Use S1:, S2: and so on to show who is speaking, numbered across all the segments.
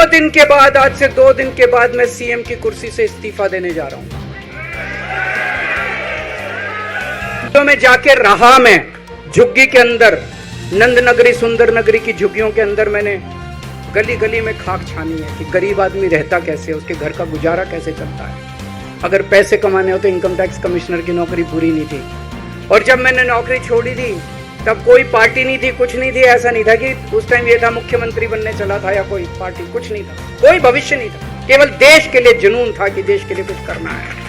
S1: दिन के बाद, आज से 2 दिन के बाद मैं सीएम की कुर्सी से इस्तीफा देने जा रहा हूं। तो मैं जाके रहा, मैं झुग्गी के अंदर, नंद नगरी सुंदर नगरी की झुग्गियों के अंदर मैंने गली गली में खाक छानी है कि गरीब आदमी रहता कैसे, उसके घर का गुजारा कैसे चलता है। अगर पैसे कमाने हो तो इनकम टैक्स कमिश्नर की नौकरी पूरी नहीं थी। और जब मैंने नौकरी छोड़ी थी तब कोई पार्टी नहीं थी, कुछ नहीं थी। ऐसा नहीं था कि उस टाइम ये था मुख्यमंत्री बनने चला था या कोई पार्टी, कुछ नहीं था, कोई भविष्य नहीं था। केवल देश के लिए जुनून था कि देश के लिए कुछ करना है,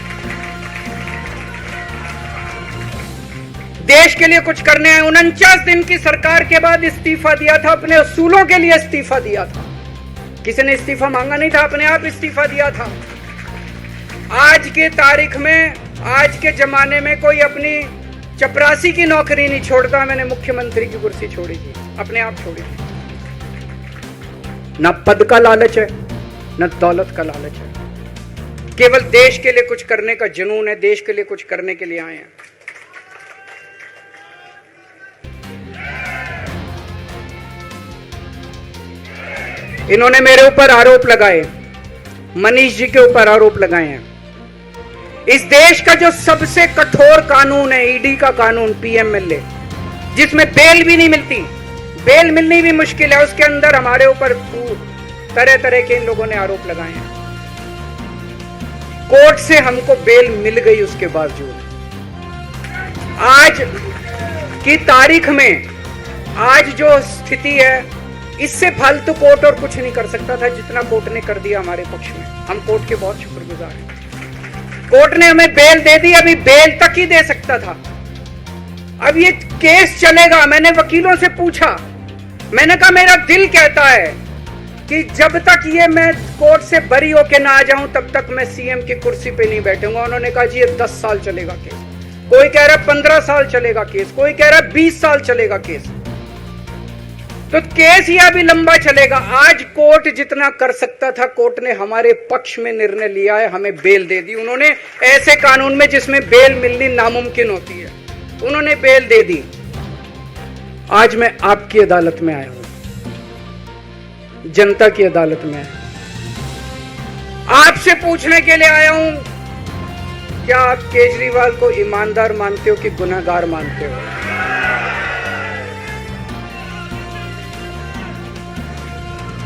S1: देश के लिए कुछ करने हैं। 49 दिन की सरकार के बाद इस्तीफा दिया था, अपने असूलों के लिए इस्तीफा दिया था। किसी ने इस्तीफा मांगा नहीं था, अपने आप इस्तीफा दिया था। आज के तारीख में, आज के जमाने में कोई अपनी चपरासी की नौकरी नहीं छोड़ता। मैंने मुख्यमंत्री की कुर्सी छोड़ी थी, अपने आप छोड़ी थी। न पद का लालच है, न दौलत का लालच है, केवल देश के लिए कुछ करने का जुनून है, देश के लिए कुछ करने के लिए आए हैं। इन्होंने मेरे ऊपर आरोप लगाए, मनीष जी के ऊपर आरोप लगाए हैं। इस देश का जो सबसे कठोर कानून है, ईडी का कानून, पीएमएलए, जिसमें बेल भी नहीं मिलती, बेल मिलनी भी मुश्किल है, उसके अंदर हमारे ऊपर तरह तरह के इन लोगों ने आरोप लगाए हैं। कोर्ट से हमको बेल मिल गई, उसके बावजूद आज की तारीख में, आज जो स्थिति है, इससे फालतू कोर्ट और कुछ नहीं कर सकता था जितना कोर्ट ने कर दिया हमारे पक्ष में। हम कोर्ट के बहुत शुक्रगुजार हैं। कोर्ट ने हमें बेल दे दी, अभी बेल तक ही दे सकता था। अब ये केस चलेगा। मैंने वकीलों से पूछा, मैंने कहा मेरा दिल कहता है कि जब तक ये मैं कोर्ट से बरी होके ना आ जाऊं तब तक मैं सीएम की कुर्सी पे नहीं बैठूंगा। उन्होंने कहा जी ये 10 साल चलेगा केस, कोई कह रहा 15 साल चलेगा केस, कोई कह रहा 20 साल चलेगा केस। तो केस ये अभी लंबा चलेगा। आज कोर्ट जितना कर सकता था, कोर्ट ने हमारे पक्ष में निर्णय लिया है, हमें बेल दे दी। उन्होंने ऐसे कानून में जिसमें बेल मिलनी नामुमकिन होती है, उन्होंने बेल दे दी। आज मैं आपकी अदालत में आया हूं, जनता की अदालत में आया, आपसे पूछने के लिए आया हूं, क्या आप केजरीवाल को ईमानदार मानते हो कि गुनहगार मानते हो?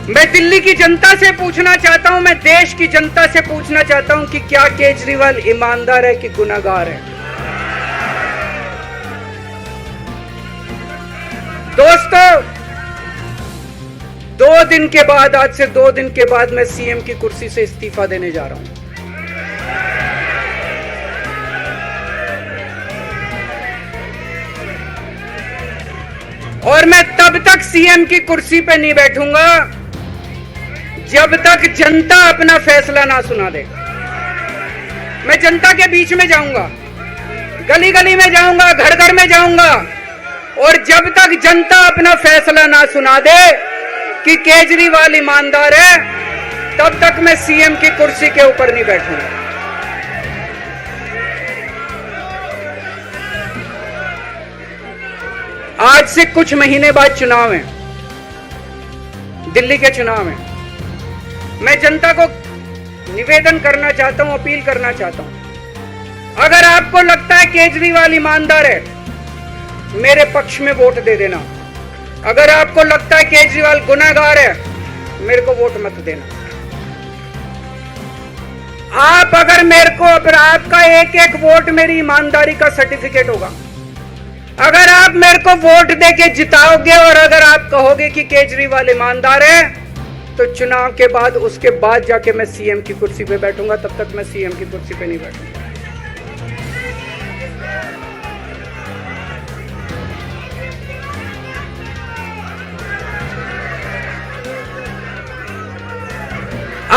S1: मैं दिल्ली की जनता से पूछना चाहता हूं, मैं देश की जनता से पूछना चाहता हूं कि क्या केजरीवाल ईमानदार है कि गुनहगार है? दोस्तों, 2 दिन के बाद, आज से 2 दिन के बाद मैं सीएम की कुर्सी से इस्तीफा देने जा रहा हूं। और मैं तब तक सीएम की कुर्सी पे नहीं बैठूंगा जब तक जनता अपना फैसला ना सुना दे। मैं जनता के बीच में जाऊंगा, गली गली में जाऊंगा, घर घर में जाऊंगा, और जब तक जनता अपना फैसला ना सुना दे कि केजरीवाल ईमानदार है, तब तक मैं सीएम की कुर्सी के ऊपर नहीं बैठूंगा। आज से कुछ महीने बाद चुनाव है, दिल्ली के चुनाव है। मैं जनता को निवेदन करना चाहता हूं, अपील करना चाहता हूं, अगर आपको लगता है केजरीवाल ईमानदार है, मेरे पक्ष में वोट दे देना। अगर आपको लगता है केजरीवाल गुनहगार है, मेरे को वोट मत देना। आप अगर मेरे को, अगर आपका एक एक वोट मेरी ईमानदारी का सर्टिफिकेट होगा। अगर आप मेरे को वोट देके जिताओगे और अगर आप कहोगे कि केजरीवाल ईमानदार है, तो चुनाव के बाद, उसके बाद जाके मैं सीएम की कुर्सी पे बैठूंगा। तब तक मैं सीएम की कुर्सी पे नहीं बैठूंगा।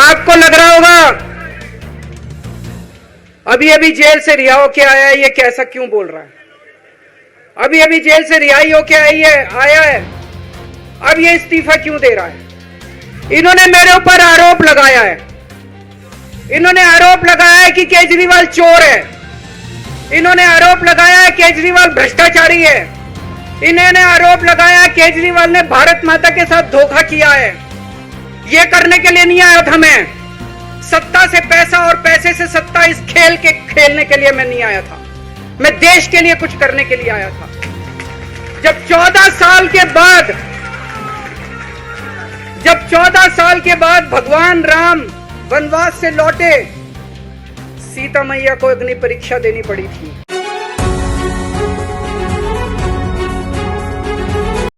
S1: आपको लग रहा होगा अभी अभी जेल से रिहा होके आया है, ये कैसा क्यों बोल रहा है? अभी अभी जेल से रिहाई होके आया है, अब ये इस्तीफा क्यों दे रहा है? इन्होंने मेरे ऊपर आरोप लगाया है, इन्होंने आरोप लगाया है कि केजरीवाल चोर है, इन्होंने आरोप लगाया है केजरीवाल भ्रष्टाचारी है, इन्होंने आरोप लगाया है केजरीवाल ने भारत माता के साथ धोखा किया है। ये करने के लिए नहीं आया था मैं। सत्ता से पैसा और पैसे से सत्ता, इस खेल के खेलने के लिए मैं नहीं आया था। मैं देश के लिए कुछ करने के लिए आया था। जब 14 साल के बाद भगवान राम वनवास से लौटे, सीता मैया को अग्नि परीक्षा देनी पड़ी थी।